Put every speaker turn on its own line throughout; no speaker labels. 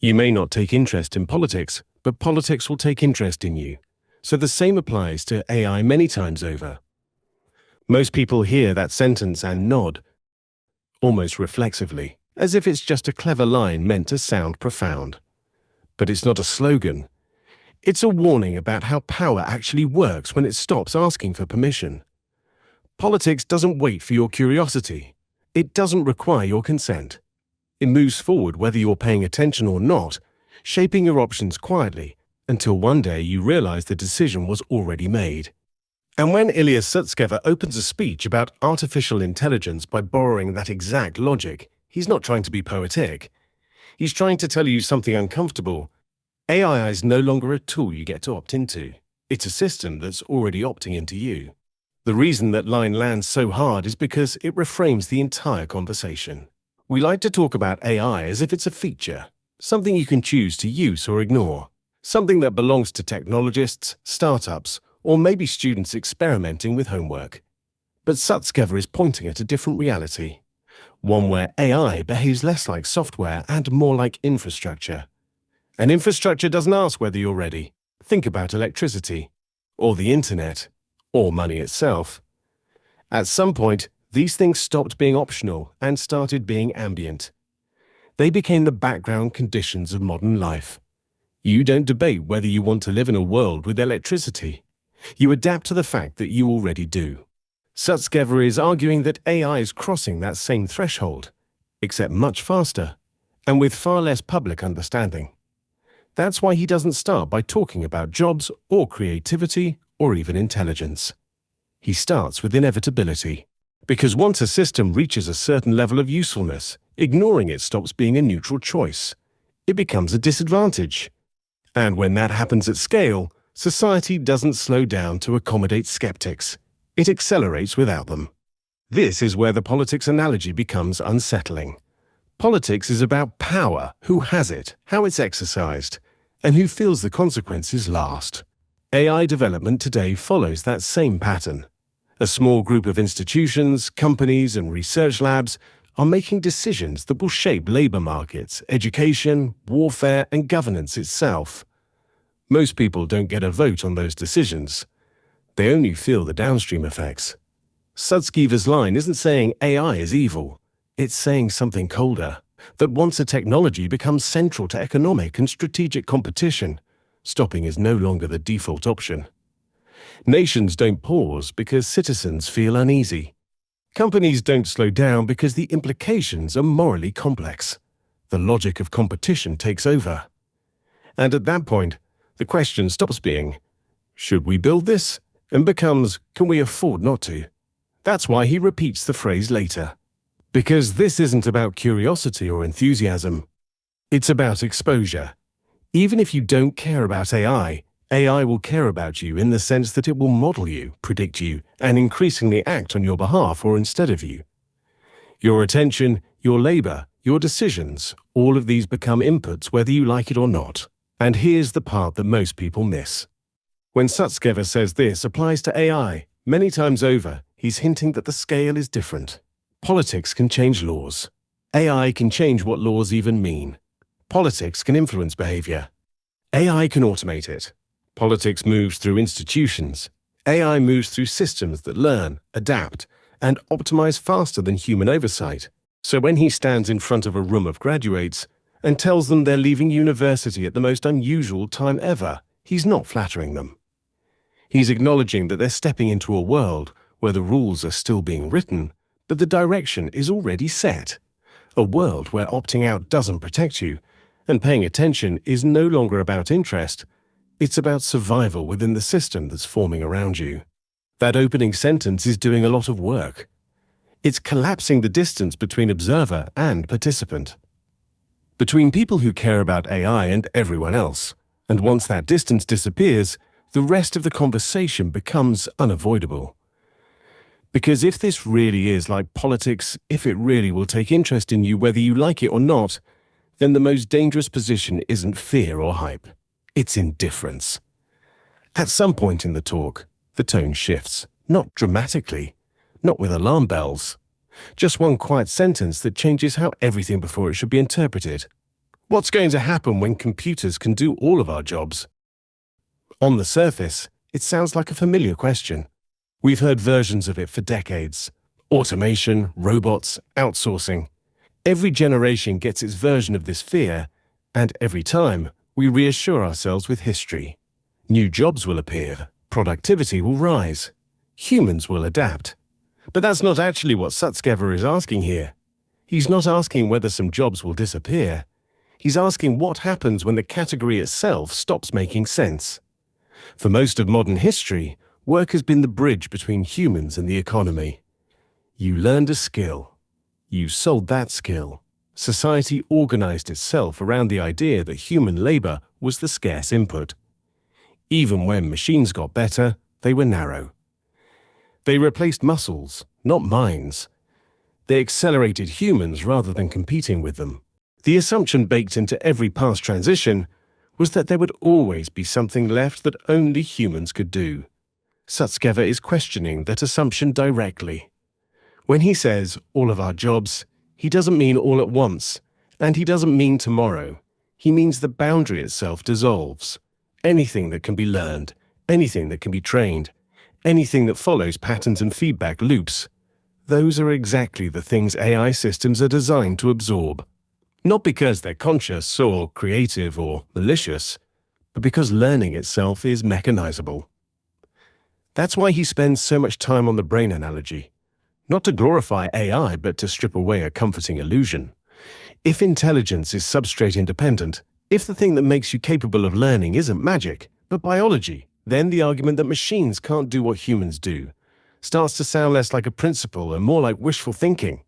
You may not take interest in politics, but politics will take interest in you. So the same applies to AI many times over. Most people hear that sentence and nod, almost reflexively, as if it's just a clever line meant to sound profound. But it's not a slogan. It's a warning about how power actually works when it stops asking for permission. Politics doesn't wait for your curiosity. It doesn't require your consent. It moves forward whether you're paying attention or not, shaping your options quietly, until one day you realize the decision was already made. And when Ilya Sutskever opens a speech about artificial intelligence by borrowing that exact logic, he's not trying to be poetic. He's trying to tell you something uncomfortable. AI is no longer a tool you get to opt into. It's a system that's already opting into you. The reason that line lands so hard is because it reframes the entire conversation. We like to talk about AI as if it's a feature, something you can choose to use or ignore, something that belongs to technologists, startups, or maybe students experimenting with homework. But Sutskever is pointing at a different reality, one where AI behaves less like software and more like infrastructure. And infrastructure doesn't ask whether you're ready. Think about electricity, or the internet, or money itself. At some point, these things stopped being optional and started being ambient. They became the background conditions of modern life. You don't debate whether you want to live in a world with electricity. You adapt to the fact that you already do. Sutskever is arguing that AI is crossing that same threshold, except much faster, and with far less public understanding. That's why he doesn't start by talking about jobs or creativity or even intelligence. He starts with inevitability. Because once a system reaches a certain level of usefulness, ignoring it stops being a neutral choice. It becomes a disadvantage. And when that happens at scale, society doesn't slow down to accommodate skeptics. It accelerates without them. This is where the politics analogy becomes unsettling. Politics is about power, who has it, how it's exercised, and who feels the consequences last. AI development today follows that same pattern. A small group of institutions, companies, and research labs are making decisions that will shape labor markets, education, warfare, and governance itself. Most people don't get a vote on those decisions. They only feel the downstream effects. Sutskever's line isn't saying AI is evil. It's saying something colder, that once a technology becomes central to economic and strategic competition, stopping is no longer the default option. Nations don't pause because citizens feel uneasy. Companies don't slow down because the implications are morally complex. The logic of competition takes over. And at that point, the question stops being, should we build this? And becomes, can we afford not to? That's why he repeats the phrase later. Because this isn't about curiosity or enthusiasm. It's about exposure. Even if you don't care about AI, AI will care about you in the sense that it will model you, predict you, and increasingly act on your behalf or instead of you. Your attention, your labor, your decisions, all of these become inputs whether you like it or not. And here's the part that most people miss. When Sutskever says this applies to AI, many times over, he's hinting that the scale is different. Politics can change laws. AI can change what laws even mean. Politics can influence behavior. AI can automate it. Politics moves through institutions. AI moves through systems that learn, adapt, and optimize faster than human oversight. So when he stands in front of a room of graduates and tells them they're leaving university at the most unusual time ever, he's not flattering them. He's acknowledging that they're stepping into a world where the rules are still being written, but the direction is already set. A world where opting out doesn't protect you, and paying attention is no longer about interest. It's about survival within the system that's forming around you. That opening sentence is doing a lot of work. It's collapsing the distance between observer and participant, between people who care about AI and everyone else. And once that distance disappears, the rest of the conversation becomes unavoidable. Because if this really is like politics, if it really will take interest in you whether you like it or not, then the most dangerous position isn't fear or hype. It's indifference. At some point in the talk, the tone shifts, not dramatically, not with alarm bells. Just one quiet sentence that changes how everything before it should be interpreted. What's going to happen when computers can do all of our jobs? On the surface, it sounds like a familiar question. We've heard versions of it for decades. Automation, robots, outsourcing. Every generation gets its version of this fear, and every time, we reassure ourselves with history. New jobs will appear, productivity will rise, humans will adapt. But that's not actually what Sutskever is asking here. He's not asking whether some jobs will disappear. He's asking what happens when the category itself stops making sense. For most of modern history, work has been the bridge between humans and the economy. You learned a skill. You sold that skill. Society organized itself around the idea that human labor was the scarce input. Even when machines got better, they were narrow. They replaced muscles, not minds. They accelerated humans rather than competing with them. The assumption baked into every past transition was that there would always be something left that only humans could do. Sutskever is questioning that assumption directly. When he says all of our jobs, he doesn't mean all at once, and he doesn't mean tomorrow. He means the boundary itself dissolves. Anything that can be learned, anything that can be trained, anything that follows patterns and feedback loops, those are exactly the things AI systems are designed to absorb. Not because they're conscious or creative or malicious, but because learning itself is mechanizable. That's why he spends so much time on the brain analogy. Not to glorify AI, but to strip away a comforting illusion. If intelligence is substrate independent, if the thing that makes you capable of learning isn't magic, but biology, then the argument that machines can't do what humans do starts to sound less like a principle and more like wishful thinking.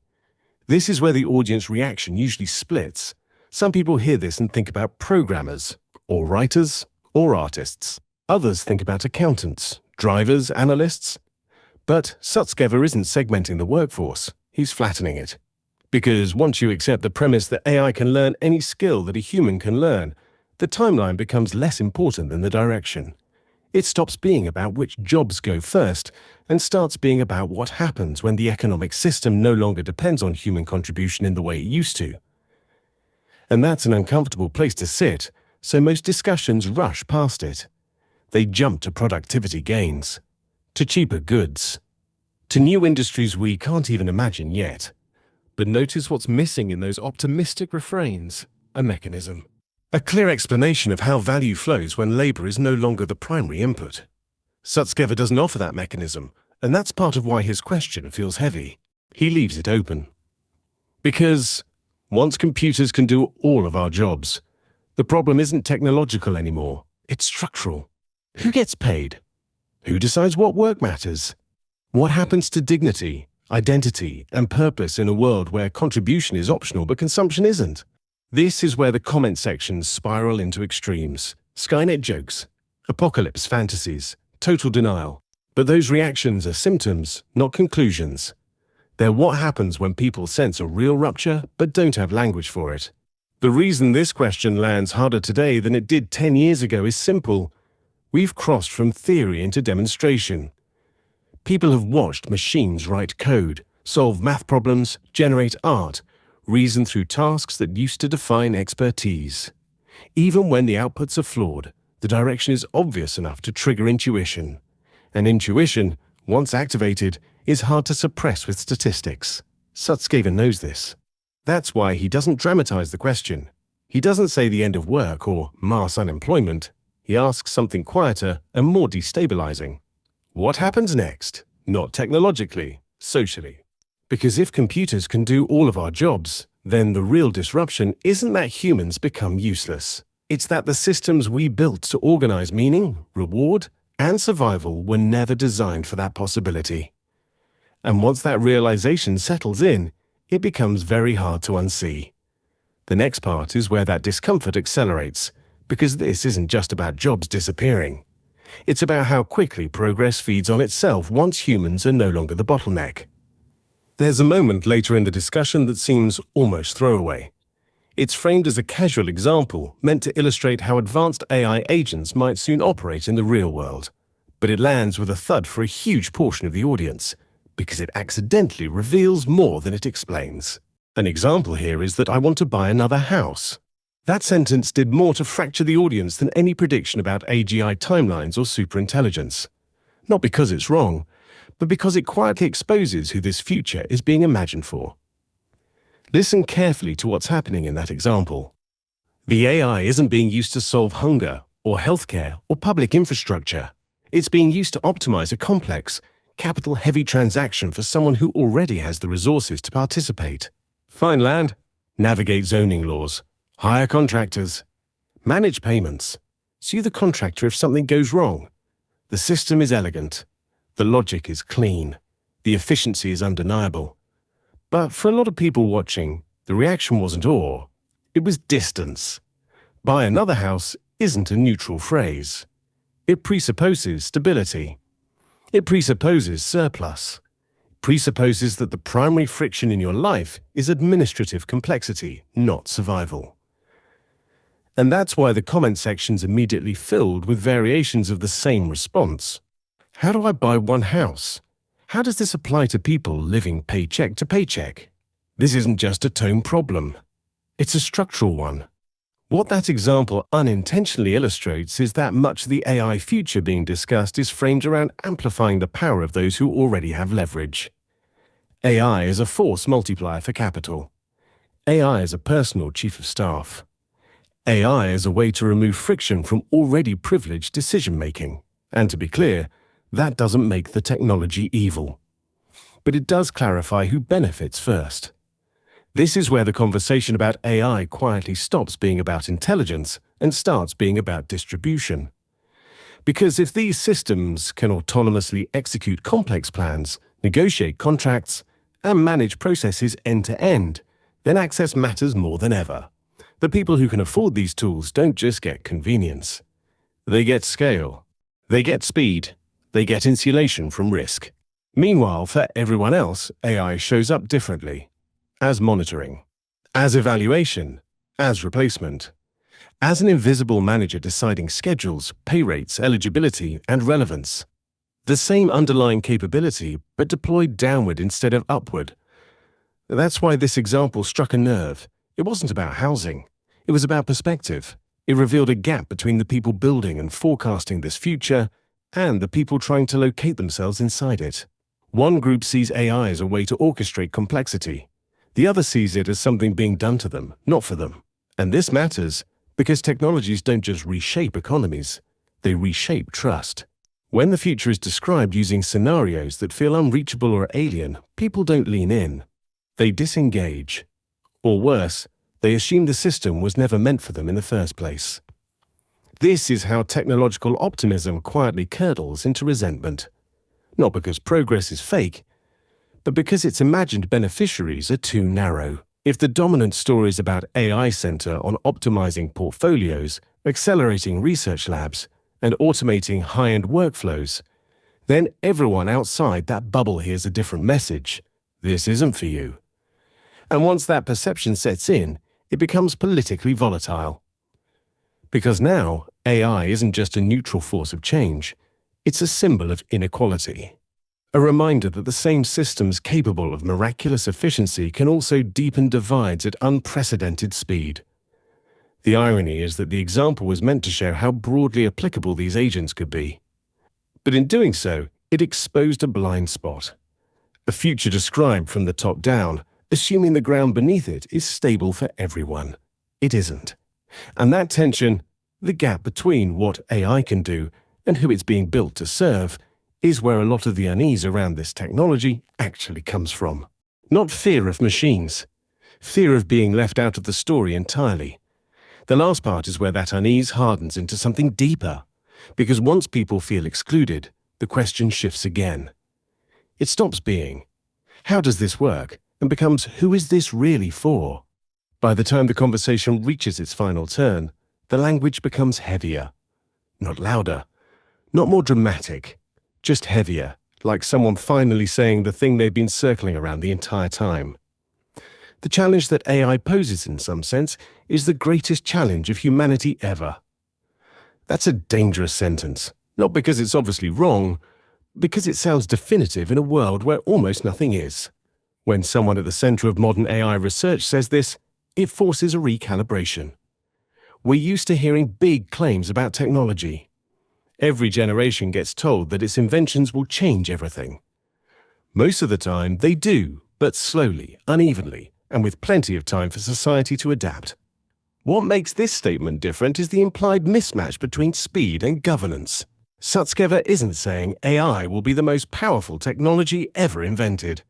This is where the audience reaction usually splits. Some people hear this and think about programmers, or writers, or artists. Others think about accountants, drivers, analysts. But Sutskever isn't segmenting the workforce, he's flattening it. Because once you accept the premise that AI can learn any skill that a human can learn, the timeline becomes less important than the direction. It stops being about which jobs go first and starts being about what happens when the economic system no longer depends on human contribution in the way it used to. And that's an uncomfortable place to sit, so most discussions rush past it. They jump to productivity gains, to cheaper goods, to new industries we can't even imagine yet. But notice what's missing in those optimistic refrains: a mechanism. A clear explanation of how value flows when labor is no longer the primary input. Sutskever doesn't offer that mechanism, and that's part of why his question feels heavy. He leaves it open. Because once computers can do all of our jobs, the problem isn't technological anymore, it's structural. Who gets paid? Who decides what work matters? What happens to dignity, identity, and purpose in a world where contribution is optional but consumption isn't? This is where the comment sections spiral into extremes. Skynet jokes, apocalypse fantasies, total denial. But those reactions are symptoms, not conclusions. They're what happens when people sense a real rupture but don't have language for it. The reason this question lands harder today than it did 10 years ago is simple. We've crossed from theory into demonstration. People have watched machines write code, solve math problems, generate art, reason through tasks that used to define expertise. Even when the outputs are flawed, the direction is obvious enough to trigger intuition. And intuition, once activated, is hard to suppress with statistics. Sutskever knows this. That's why he doesn't dramatize the question. He doesn't say the end of work or mass unemployment. He asks something quieter and more destabilizing. What happens next? Not technologically, socially. Because if computers can do all of our jobs, then the real disruption isn't that humans become useless. It's that the systems we built to organize meaning, reward, and survival were never designed for that possibility. And once that realization settles in, it becomes very hard to unsee. The next part is where that discomfort accelerates, because this isn't just about jobs disappearing. It's about how quickly progress feeds on itself once humans are no longer the bottleneck. There's a moment later in the discussion that seems almost throwaway. It's framed as a casual example meant to illustrate how advanced AI agents might soon operate in the real world. But it lands with a thud for a huge portion of the audience, because it accidentally reveals more than it explains. An example here is that I want to buy another house. That sentence did more to fracture the audience than any prediction about AGI timelines or superintelligence. Not because it's wrong, but because it quietly exposes who this future is being imagined for. Listen carefully to what's happening in that example. The AI isn't being used to solve hunger, or healthcare, or public infrastructure. It's being used to optimize a complex, capital-heavy transaction for someone who already has the resources to participate. Find land, navigate zoning laws, hire contractors, manage payments, sue the contractor if something goes wrong. The system is elegant. The logic is clean. The efficiency is undeniable. But for a lot of people watching, the reaction wasn't awe. It was distance. Buy another house isn't a neutral phrase. It presupposes stability. It presupposes surplus. It presupposes that the primary friction in your life is administrative complexity, not survival. And that's why the comment section's immediately filled with variations of the same response. How do I buy one house? How does this apply to people living paycheck to paycheck? This isn't just a tone problem. It's a structural one. What that example unintentionally illustrates is that much of the AI future being discussed is framed around amplifying the power of those who already have leverage. AI is a force multiplier for capital. AI is a personal chief of staff. AI is a way to remove friction from already privileged decision-making. And to be clear, that doesn't make the technology evil. But it does clarify who benefits first. This is where the conversation about AI quietly stops being about intelligence and starts being about distribution. Because if these systems can autonomously execute complex plans, negotiate contracts, and manage processes end-to-end, then access matters more than ever. The people who can afford these tools don't just get convenience. They get scale. They get speed. They get insulation from risk. Meanwhile, for everyone else, AI shows up differently. As monitoring, as evaluation, as replacement, as an invisible manager deciding schedules, pay rates, eligibility, and relevance. The same underlying capability, but deployed downward instead of upward. That's why this example struck a nerve. It wasn't about housing. It was about perspective. It revealed a gap between the people building and forecasting this future and the people trying to locate themselves inside it. One group sees AI as a way to orchestrate complexity. The other sees it as something being done to them, not for them. And this matters because technologies don't just reshape economies, they reshape trust. When the future is described using scenarios that feel unreachable or alien, people don't lean in. They disengage. Or worse, they assume the system was never meant for them in the first place. This is how technological optimism quietly curdles into resentment. Not because progress is fake, but because its imagined beneficiaries are too narrow. If the dominant stories about AI center on optimizing portfolios, accelerating research labs, and automating high-end workflows, then everyone outside that bubble hears a different message. This isn't for you. And once that perception sets in, it becomes politically volatile. Because now, AI isn't just a neutral force of change, it's a symbol of inequality. A reminder that the same systems capable of miraculous efficiency can also deepen divides at unprecedented speed. The irony is that the example was meant to show how broadly applicable these agents could be. But in doing so, it exposed a blind spot. A future described from the top down, assuming the ground beneath it is stable for everyone. It isn't. And that tension, the gap between what AI can do and who it's being built to serve, is where a lot of the unease around this technology actually comes from. Not fear of machines. Fear of being left out of the story entirely. The last part is where that unease hardens into something deeper, because once people feel excluded, the question shifts again. It stops being, how does this work, and becomes, who is this really for? By the time the conversation reaches its final turn, the language becomes heavier. Not louder, not more dramatic, just heavier, like someone finally saying the thing they've been circling around the entire time. The challenge that AI poses in some sense is the greatest challenge of humanity ever. That's a dangerous sentence, not because it's obviously wrong, because it sounds definitive in a world where almost nothing is. When someone at the center of modern AI research says this, it forces a recalibration. We're used to hearing big claims about technology. Every generation gets told that its inventions will change everything. Most of the time, they do, but slowly, unevenly, and with plenty of time for society to adapt. What makes this statement different is the implied mismatch between speed and governance. Sutskever isn't saying AI will be the most powerful technology ever invented.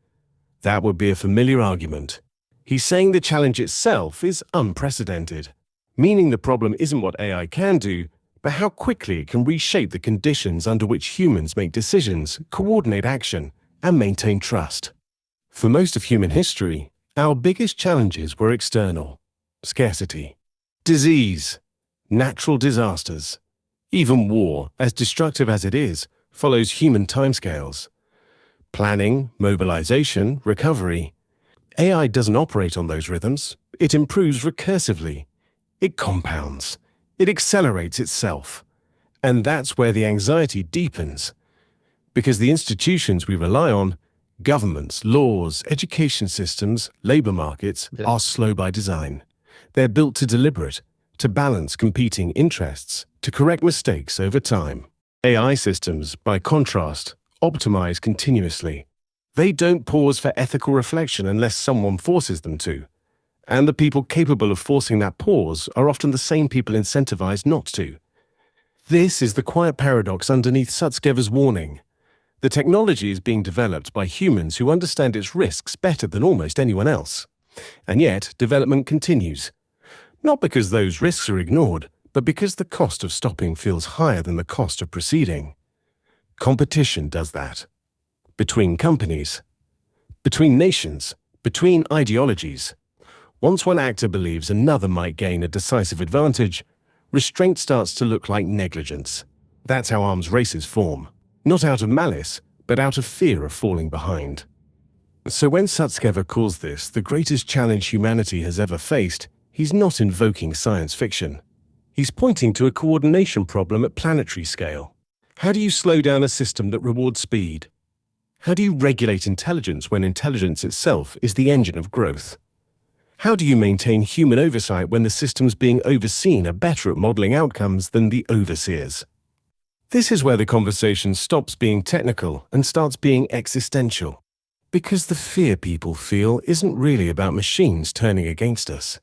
That would be a familiar argument. He's saying the challenge itself is unprecedented, meaning the problem isn't what AI can do, but how quickly it can reshape the conditions under which humans make decisions, coordinate action, and maintain trust. For most of human history, our biggest challenges were external: scarcity, disease, natural disasters. Even war, as destructive as it is, follows human timescales. Planning, mobilization, recovery. AI doesn't operate on those rhythms. It improves recursively. It compounds. It accelerates itself. And that's where the anxiety deepens. Because the institutions we rely on, governments, laws, education systems, labor markets, are slow by design. They're built to deliberate, to balance competing interests, to correct mistakes over time. AI systems, by contrast, optimize continuously. They don't pause for ethical reflection unless someone forces them to. And the people capable of forcing that pause are often the same people incentivized not to. This is the quiet paradox underneath Sutskever's warning. The technology is being developed by humans who understand its risks better than almost anyone else. And yet, development continues. Not because those risks are ignored, but because the cost of stopping feels higher than the cost of proceeding. Competition does that. Between companies, between nations, between ideologies. Once one actor believes another might gain a decisive advantage, restraint starts to look like negligence. That's how arms races form. Not out of malice, but out of fear of falling behind. So when Sutskever calls this the greatest challenge humanity has ever faced, he's not invoking science fiction. He's pointing to a coordination problem at planetary scale. How do you slow down a system that rewards speed? How do you regulate intelligence when intelligence itself is the engine of growth? How do you maintain human oversight when the systems being overseen are better at modeling outcomes than the overseers? This is where the conversation stops being technical and starts being existential. Because the fear people feel isn't really about machines turning against us.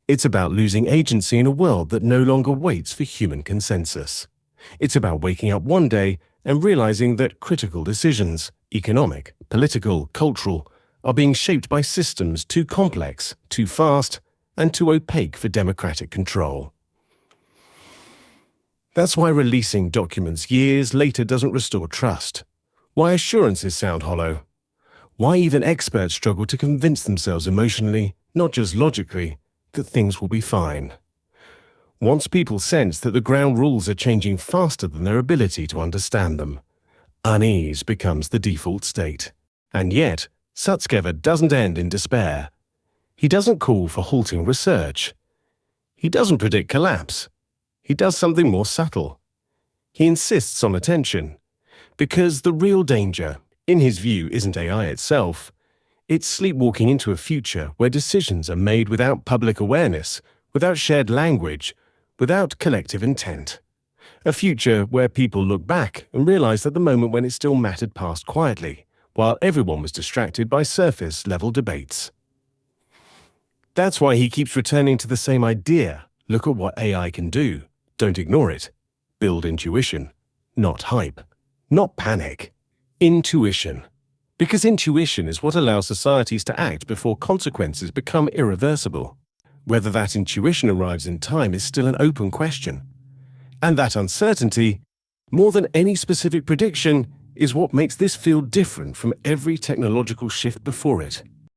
It's about losing agency in a world that no longer waits for human consensus. It's about waking up one day and realizing that critical decisions, economic, political, cultural, are being shaped by systems too complex, too fast, and too opaque for democratic control. That's why releasing documents years later doesn't restore trust. Why assurances sound hollow. Why even experts struggle to convince themselves emotionally, not just logically, that things will be fine. Once people sense that the ground rules are changing faster than their ability to understand them, unease becomes the default state. And yet, Sutskever doesn't end in despair. He doesn't call for halting research. He doesn't predict collapse. He does something more subtle. He insists on attention. Because the real danger, in his view, isn't AI itself. It's sleepwalking into a future where decisions are made without public awareness, without shared language, without collective intent. A future where people look back and realize that the moment when it still mattered passed quietly, while everyone was distracted by surface-level debates. That's why he keeps returning to the same idea. Look at what AI can do. Don't ignore it. Build intuition. Not hype. Not panic. Intuition. Because intuition is what allows societies to act before consequences become irreversible. Whether that intuition arrives in time is still an open question. And that uncertainty, more than any specific prediction, is what makes this field different from every technological shift before it.